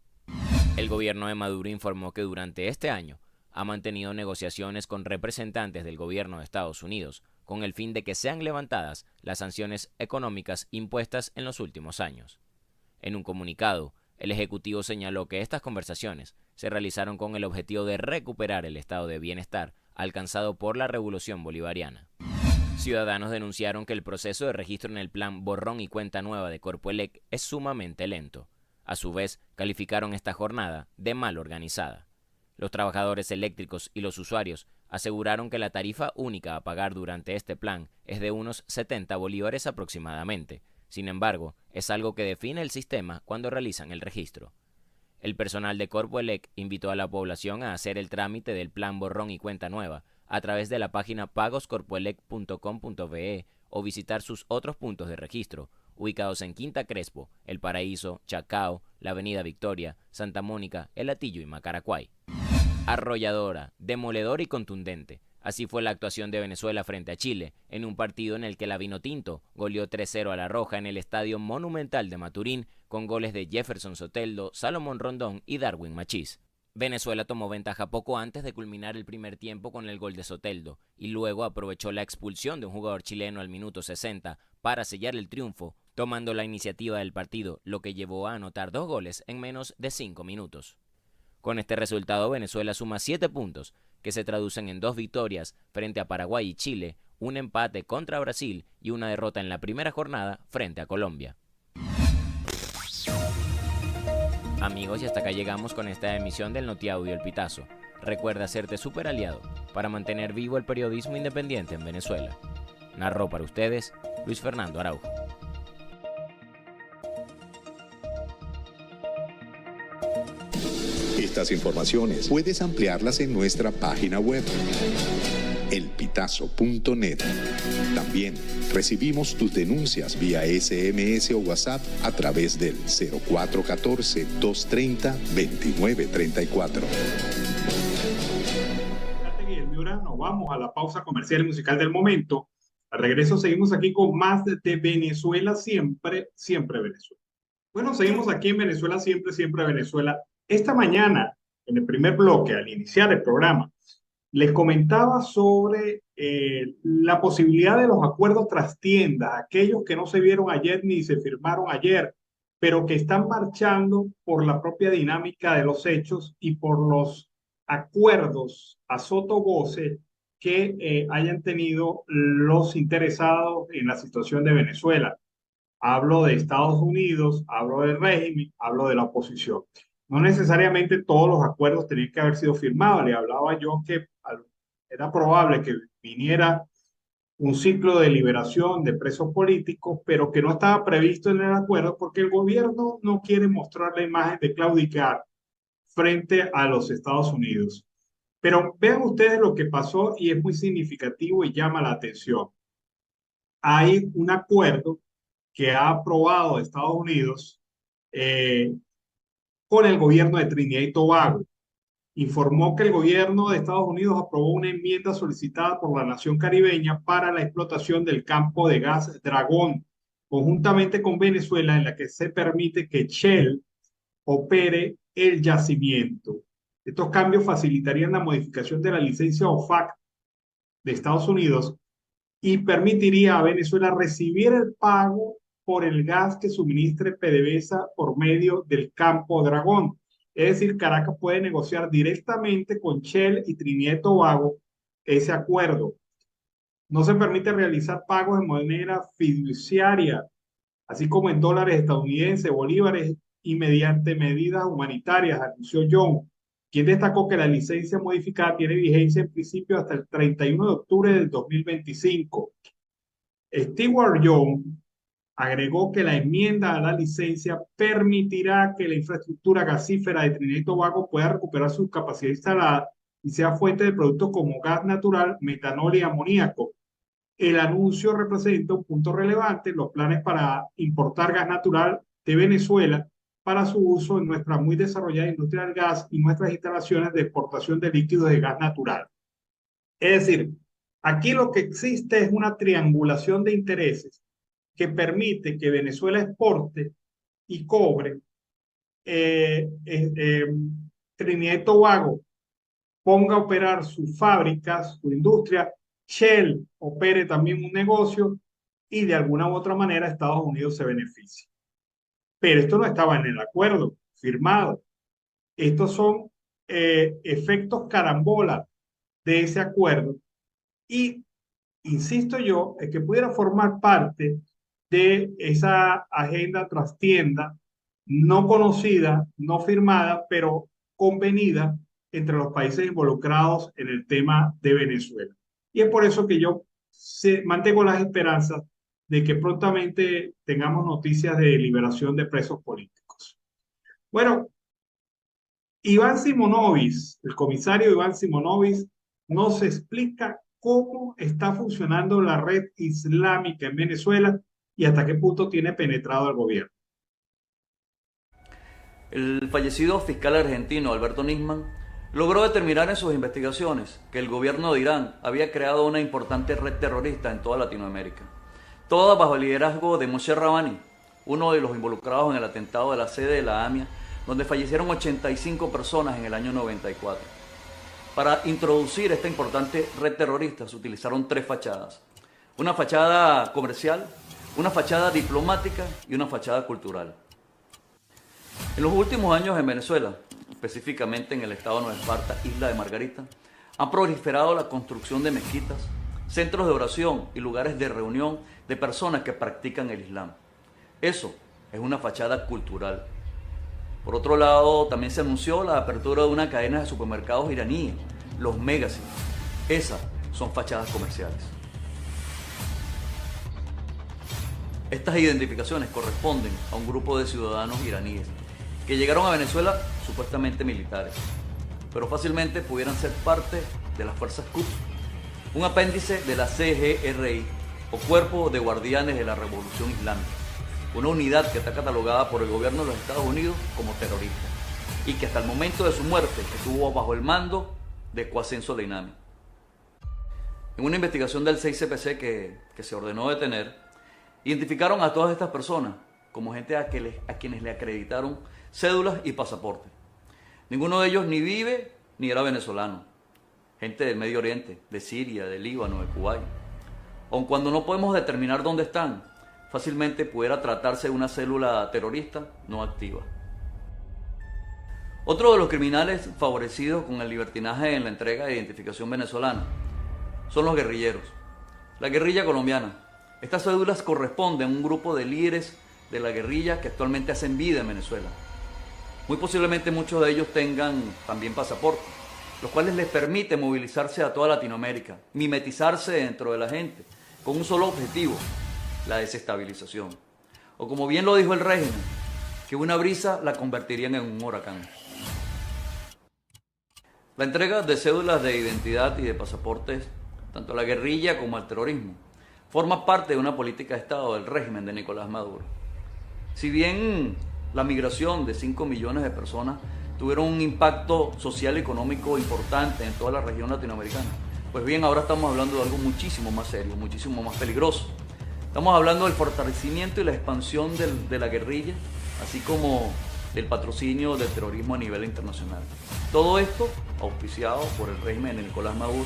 El gobierno de Maduro informó que durante este año ha mantenido negociaciones con representantes del gobierno de Estados Unidos, con el fin de que sean levantadas las sanciones económicas impuestas en los últimos años. En un comunicado, el Ejecutivo señaló que estas conversaciones se realizaron con el objetivo de recuperar el estado de bienestar alcanzado por la Revolución Bolivariana. Ciudadanos denunciaron que el proceso de registro en el plan Borrón y Cuenta Nueva de Corpoelec es sumamente lento. A su vez, calificaron esta jornada de mal organizada. Los trabajadores eléctricos y los usuarios aseguraron que la tarifa única a pagar durante este plan es de unos 70 bolívares aproximadamente. Sin embargo, es algo que define el sistema cuando realizan el registro. El personal de Corpoelec invitó a la población a hacer el trámite del plan Borrón y Cuenta Nueva a través de la página pagoscorpoelec.com.be o visitar sus otros puntos de registro, ubicados en Quinta Crespo, El Paraíso, Chacao, la Avenida Victoria, Santa Mónica, El Hatillo y Macaracuay. Arrolladora, demoledora y contundente. Así fue la actuación de Venezuela frente a Chile, en un partido en el que la Vinotinto goleó 3-0 a la Roja en el Estadio Monumental de Maturín, con goles de Jefferson Soteldo, Salomón Rondón y Darwin Machís. Venezuela tomó ventaja poco antes de culminar el primer tiempo con el gol de Soteldo, y luego aprovechó la expulsión de un jugador chileno al minuto 60 para sellar el triunfo, tomando la iniciativa del partido, lo que llevó a anotar 2 goles en menos de 5 minutos. Con este resultado, Venezuela suma 7 puntos, que se traducen en 2 victorias frente a Paraguay y Chile, un empate contra Brasil y una derrota en la primera jornada frente a Colombia. Amigos, y hasta acá llegamos con esta emisión del NotiAudio El Pitazo. Recuerda hacerte super aliado para mantener vivo el periodismo independiente en Venezuela. Narró para ustedes Luis Fernando Araújo. Esta Estas informaciones puedes ampliarlas en nuestra página web, elpitazo.net. También recibimos tus denuncias vía SMS o WhatsApp a través del 0414-230-2934. Nos vamos a la pausa comercial y musical del momento. Al regreso seguimos aquí con más de Venezuela Siempre, Siempre Venezuela. Bueno, seguimos aquí en Venezuela Siempre, Siempre Venezuela. Esta mañana, en el primer bloque, al iniciar el programa, les comentaba sobre la posibilidad de los acuerdos trastienda, aquellos que no se vieron ayer ni se firmaron ayer, pero que están marchando por la propia dinámica de los hechos y por los acuerdos a sotogoce que hayan tenido los interesados en la situación de Venezuela. Hablo de Estados Unidos, hablo del régimen, hablo de la oposición. No necesariamente todos los acuerdos tenían que haber sido firmados. Le hablaba yo que era probable que viniera un ciclo de liberación de presos políticos, pero que no estaba previsto en el acuerdo porque el gobierno no quiere mostrar la imagen de claudicar frente a los Estados Unidos. Pero vean ustedes lo que pasó y es muy significativo y llama la atención. Hay un acuerdo que ha aprobado Estados Unidos con el gobierno de Trinidad y Tobago. Informó que el gobierno de Estados Unidos aprobó una enmienda solicitada por la nación caribeña para la explotación del campo de gas Dragón, conjuntamente con Venezuela, en la que se permite que Shell opere el yacimiento. Estos cambios facilitarían la modificación de la licencia OFAC de Estados Unidos y permitiría a Venezuela recibir el pago por el gas que suministre PDVSA por medio del campo Dragón. Es decir, Caracas puede negociar directamente con Shell y Trinidad y Tobago ese acuerdo. No se permite realizar pagos en moneda fiduciaria, así como en dólares estadounidenses, bolívares y mediante medidas humanitarias, anunció Young, quien destacó que la licencia modificada tiene vigencia en principio hasta el 31 de octubre del 2025. Stewart Young agregó que la enmienda a la licencia permitirá que la infraestructura gasífera de Trinidad y Tobago pueda recuperar su capacidad instalada y sea fuente de productos como gas natural, metanol y amoníaco. El anuncio representa un punto relevante en los planes para importar gas natural de Venezuela para su uso en nuestra muy desarrollada industria del gas y nuestras instalaciones de exportación de líquidos de gas natural. Es decir, aquí lo que existe es una triangulación de intereses que permite que Venezuela exporte y cobre. Trinidad y Tobago ponga a operar sus fábricas, su industria, Shell opere también un negocio y de alguna u otra manera Estados Unidos se beneficia. Pero esto no estaba en el acuerdo firmado. Estos son efectos carambola de ese acuerdo y, insisto yo, es que pudiera formar parte de esa agenda trastienda no conocida, no firmada, pero convenida entre los países involucrados en el tema de Venezuela. Y es por eso que yo mantengo las esperanzas de que prontamente tengamos noticias de liberación de presos políticos. Bueno, Iván Simonovic, el comisario Iván Simonovic, nos explica cómo está funcionando la red islámica en Venezuela y hasta qué punto tiene penetrado el gobierno. El fallecido fiscal argentino Alberto Nisman logró determinar en sus investigaciones que el gobierno de Irán había creado una importante red terrorista en toda Latinoamérica, toda bajo el liderazgo de Moshe Rabbani, uno de los involucrados en el atentado de la sede de la AMIA, donde fallecieron 85 personas en el año 94. Para introducir esta importante red terrorista se utilizaron 3 fachadas: una fachada comercial, una fachada diplomática y una fachada cultural. En los últimos años en Venezuela, específicamente en el estado de Nueva Esparta, Isla de Margarita, han proliferado la construcción de mezquitas, centros de oración y lugares de reunión de personas que practican el Islam. Eso es una fachada cultural. Por otro lado, también se anunció la apertura de una cadena de supermercados iraníes, los Megasin. Esas son fachadas comerciales. Estas identificaciones corresponden a un grupo de ciudadanos iraníes que llegaron a Venezuela supuestamente militares, pero fácilmente pudieran ser parte de las fuerzas Quds, un apéndice de la CGRI o Cuerpo de Guardianes de la Revolución Islámica, una unidad que está catalogada por el gobierno de los Estados Unidos como terrorista y que hasta el momento de su muerte estuvo bajo el mando de Qasem Soleimani. En una investigación del 6CPC que se ordenó detener, identificaron a todas estas personas como gente a quienes le acreditaron cédulas y pasaportes. Ninguno de ellos ni vive ni era venezolano. Gente del Medio Oriente, de Siria, de Líbano, de Kuwait. Aun cuando no podemos determinar dónde están, fácilmente pudiera tratarse de una célula terrorista no activa. Otro de los criminales favorecidos con el libertinaje en la entrega de identificación venezolana son los guerrilleros. La guerrilla colombiana. Estas cédulas corresponden a un grupo de líderes de la guerrilla que actualmente hacen vida en Venezuela. Muy posiblemente muchos de ellos tengan también pasaportes, los cuales les permiten movilizarse a toda Latinoamérica, mimetizarse dentro de la gente, con un solo objetivo, la desestabilización. O como bien lo dijo el régimen, que una brisa la convertirían en un huracán. La entrega de cédulas de identidad y de pasaportes, tanto a la guerrilla como al terrorismo, forma parte de una política de Estado del régimen de Nicolás Maduro. Si bien la migración de 5 millones de personas tuvieron un impacto social y económico importante en toda la región latinoamericana, pues bien, ahora estamos hablando de algo muchísimo más serio, muchísimo más peligroso. Estamos hablando del fortalecimiento y la expansión de la guerrilla, así como del patrocinio del terrorismo a nivel internacional. Todo esto auspiciado por el régimen de Nicolás Maduro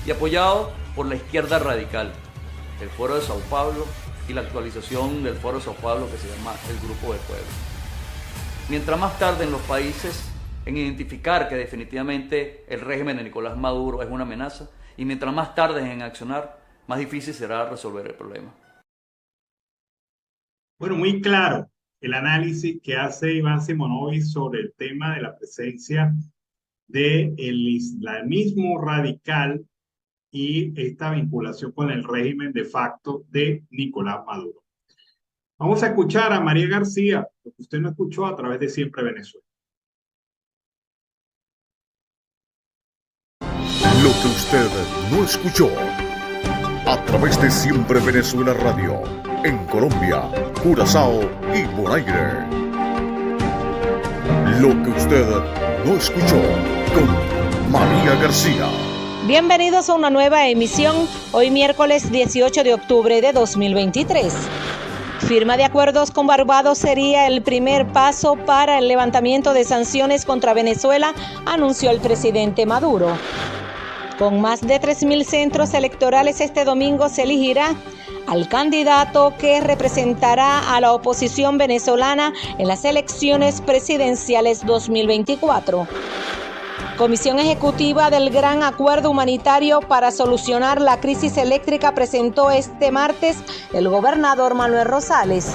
y apoyado por la izquierda radical, el Foro de Sao Paulo y la actualización del Foro de Sao Paulo que se llama el Grupo de Puebla. Mientras más tarden los países en identificar que definitivamente el régimen de Nicolás Maduro es una amenaza y mientras más tarden en accionar, más difícil será resolver el problema. Bueno, muy claro el análisis que hace Iván Simonovic sobre el tema de la presencia del islamismo radical y esta vinculación con el régimen de facto de Nicolás Maduro. Vamos a escuchar a María García, lo que usted no escuchó a través de Siempre Venezuela. Lo que usted no escuchó a través de Siempre Venezuela Radio en Colombia, Curazao y Bonaire. Lo que usted no escuchó con María García. Bienvenidos a una nueva emisión, hoy miércoles 18 de octubre de 2023. Firma de acuerdos con Barbados sería el primer paso para el levantamiento de sanciones contra Venezuela, anunció el presidente Maduro. Con más de 3.000 centros electorales este domingo se elegirá al candidato que representará a la oposición venezolana en las elecciones presidenciales 2024. Comisión Ejecutiva del Gran Acuerdo Humanitario para solucionar la crisis eléctrica presentó este martes el gobernador Manuel Rosales.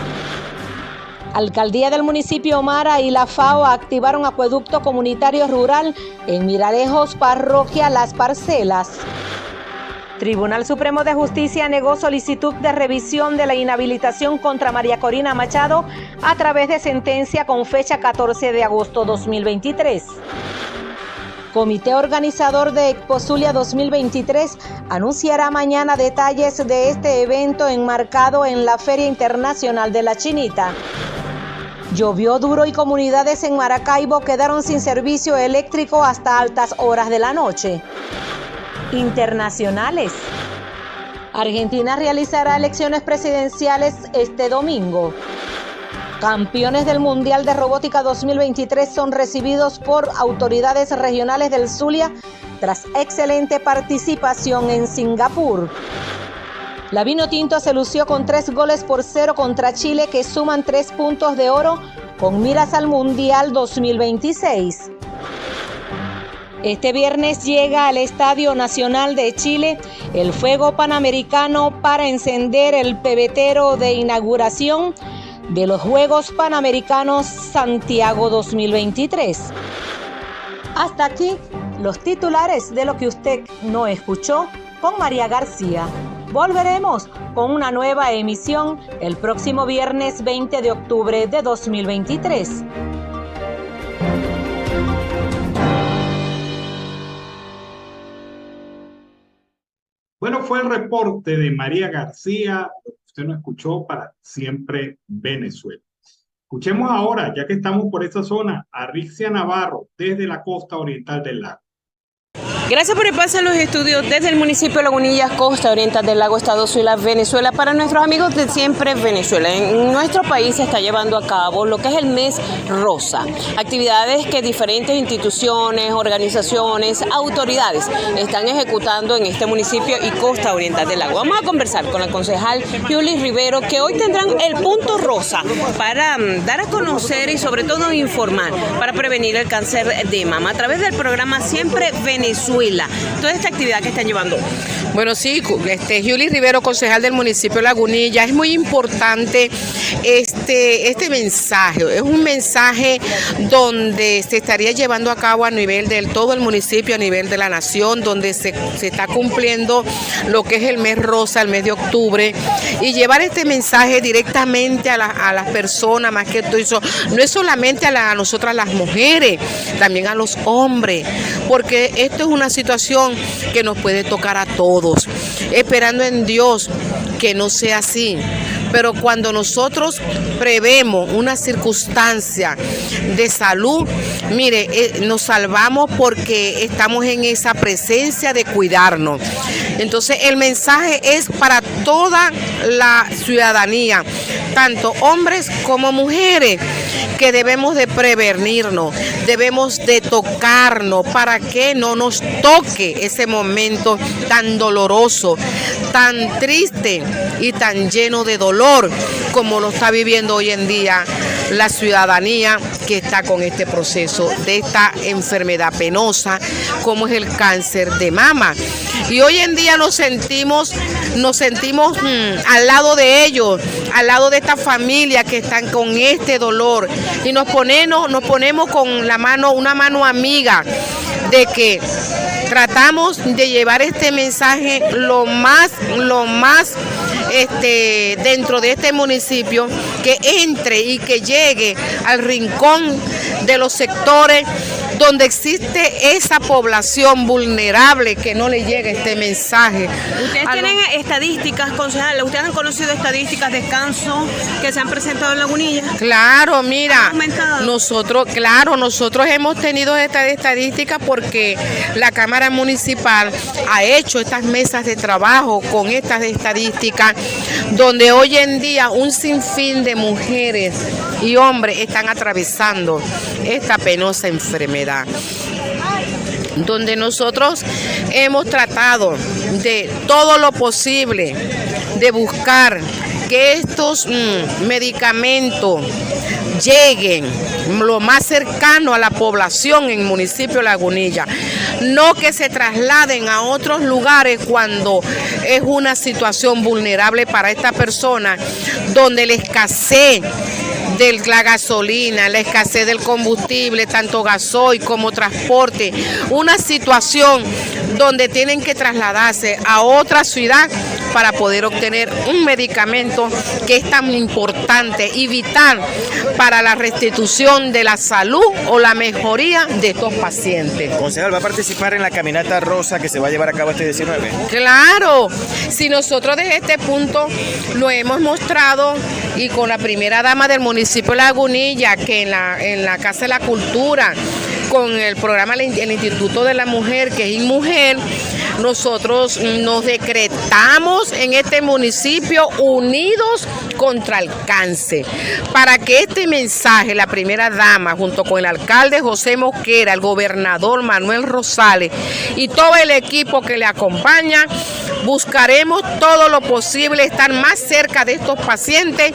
Alcaldía del municipio Omara y la FAO activaron acueducto comunitario rural en Miralejos, parroquia Las Parcelas. Tribunal Supremo de Justicia negó solicitud de revisión de la inhabilitación contra María Corina Machado a través de sentencia con fecha 14 de agosto 2023. Comité organizador de Expozulia 2023 anunciará mañana detalles de este evento enmarcado en la Feria Internacional de la Chinita. Llovió duro y comunidades en Maracaibo quedaron sin servicio eléctrico hasta altas horas de la noche. Internacionales. Argentina realizará elecciones presidenciales este domingo. Campeones del Mundial de Robótica 2023 son recibidos por autoridades regionales del Zulia tras excelente participación en Singapur. La Vinotinto se lució con 3-0 contra Chile, que suman 3 puntos de oro con miras al Mundial 2026. Este viernes llega al Estadio Nacional de Chile el fuego panamericano para encender el pebetero de inauguración de los Juegos Panamericanos Santiago 2023. Hasta aquí los titulares de lo que usted no escuchó con María García. Volveremos con una nueva emisión el próximo viernes 20 de octubre de 2023. Bueno, fue el reporte de María García, lo que usted no escuchó, para Siempre Venezuela. Escuchemos ahora, ya que estamos por esta zona, a Rixia Navarro, desde la costa oriental del lago. Gracias por el pase a los estudios desde el municipio de Lagunillas, costa oriental del lago, estado Zulia, Venezuela, para nuestros amigos de Siempre Venezuela. En nuestro país se está llevando a cabo lo que es el mes rosa, actividades que diferentes instituciones, organizaciones, autoridades están ejecutando en este municipio y costa oriental del lago. Vamos a conversar con la concejal Julie Rivero, que hoy tendrán el punto rosa para dar a conocer y sobre todo informar para prevenir el cáncer de mama a través del programa Siempre Venezuela. Toda esta actividad que están llevando. Bueno, sí, Julie Rivero, concejal del municipio de Lagunilla. Es muy importante este mensaje. Es un mensaje donde se estaría llevando a cabo a nivel de todo el municipio, a nivel de la nación, donde se está cumpliendo lo que es el mes rosa, el mes de octubre, y llevar este mensaje directamente a las personas, más que todo eso. No es solamente a nosotras las mujeres, también a los hombres, porque esto es una situación que nos puede tocar a todos, esperando en Dios que no sea así. Pero cuando nosotros prevemos una circunstancia de salud, mire, nos salvamos porque estamos en esa presencia de cuidarnos. Entonces el mensaje es para toda la ciudadanía, tanto hombres como mujeres, que debemos de prevenirnos, debemos de tocarnos para que no nos toque ese momento tan doloroso, tan triste y tan lleno de dolor como lo está viviendo hoy en día la ciudadanía que está con este proceso de esta enfermedad penosa como es el cáncer de mama. Y hoy en día nos sentimos al lado de ellos, al lado de esta familia que están con este dolor, y nos ponemos con una mano amiga de que tratamos de llevar este mensaje lo más dentro de este municipio, que entre y que llegue al rincón de los sectores donde existe esa población vulnerable, que no le llega este mensaje. ¿Ustedes tienen estadísticas, concejal? ¿Ustedes han conocido estadísticas de cáncer que se han presentado en Lagunilla? Claro, mira, nosotros hemos tenido estas estadísticas porque la Cámara Municipal ha hecho estas mesas de trabajo con estas estadísticas, donde hoy en día un sinfín de mujeres y hombres están atravesando esta penosa enfermedad, donde nosotros hemos tratado de todo lo posible de buscar que estos medicamentos lleguen lo más cercano a la población en el municipio de Lagunilla, no que se trasladen a otros lugares cuando es una situación vulnerable para esta persona, donde la escasez de la gasolina, la escasez del combustible, tanto gasoil como transporte, una situación donde tienen que trasladarse a otra ciudad para poder obtener un medicamento que es tan importante y vital para la restitución de la salud o la mejoría de estos pacientes. Concejal, ¿va a participar en la caminata rosa que se va a llevar a cabo este 19? Claro, si nosotros desde este punto lo hemos mostrado, y con la primera dama del municipio de Lagunilla, que en la Casa de la Cultura, con el programa el Instituto de la Mujer, que es InMujer, nosotros nos decretamos en este municipio unidos contra el cáncer, para que este mensaje, la primera dama, junto con el alcalde José Mosquera, el gobernador Manuel Rosales y todo el equipo que le acompaña, buscaremos todo lo posible estar más cerca de estos pacientes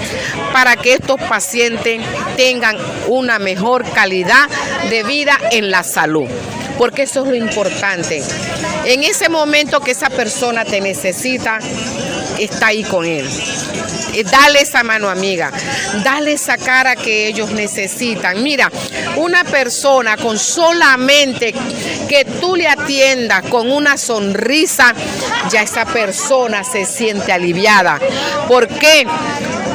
para que estos pacientes tengan una mejor calidad de vida en la salud, porque eso es lo importante. En ese momento que esa persona te necesita, está ahí con él. Dale esa mano amiga, dale esa cara que ellos necesitan. Mira, una persona con solamente que tú le atiendas con una sonrisa, ya esa persona se siente aliviada. ¿Por qué?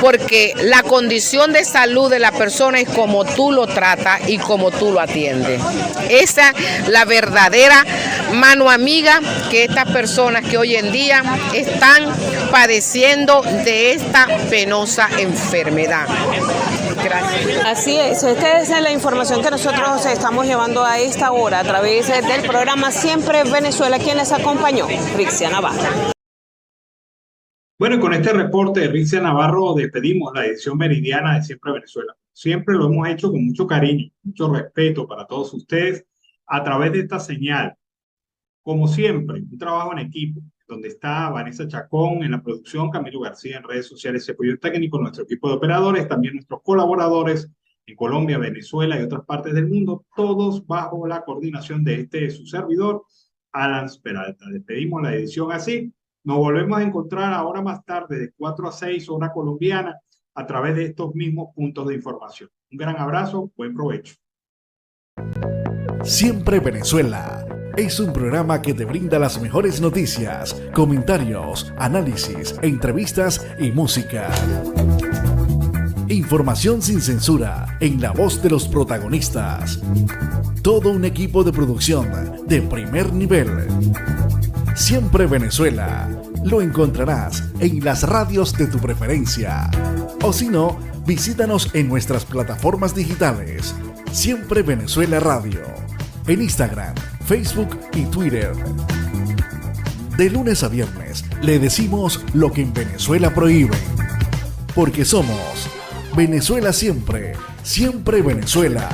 porque la condición de salud de la persona es como tú lo tratas y como tú lo atiendes. Esa es la verdadera mano amiga que estas personas que hoy en día están padeciendo de esta penosa enfermedad. Gracias. Así es, esta es la información que nosotros estamos llevando a esta hora a través del programa Siempre Venezuela. Quien les acompañó, Rixia Navarro. Bueno, y con este reporte de Rixia Navarro despedimos la edición meridiana de Siempre Venezuela. Siempre lo hemos hecho con mucho cariño, mucho respeto para todos ustedes a través de esta señal. Como siempre, un trabajo en equipo, donde está Vanessa Chacón en la producción, Camilo García en redes sociales y apoyo técnico, nuestro equipo de operadores, también nuestros colaboradores en Colombia, Venezuela y otras partes del mundo, todos bajo la coordinación de su servidor, Alan Peralta. Despedimos la edición así. Nos volvemos a encontrar ahora más tarde de 4 a 6 hora colombiana a través de estos mismos puntos de información. Un gran abrazo, buen provecho. Siempre Venezuela es un programa que te brinda las mejores noticias, comentarios, análisis, entrevistas y música. Información sin censura en la voz de los protagonistas. Todo un equipo de producción de primer nivel. Siempre Venezuela. Lo encontrarás en las radios de tu preferencia. O si no, visítanos en nuestras plataformas digitales. Siempre Venezuela Radio. En Instagram, Facebook y Twitter. De lunes a viernes le decimos lo que en Venezuela prohíben. Porque somos Venezuela siempre, siempre Venezuela.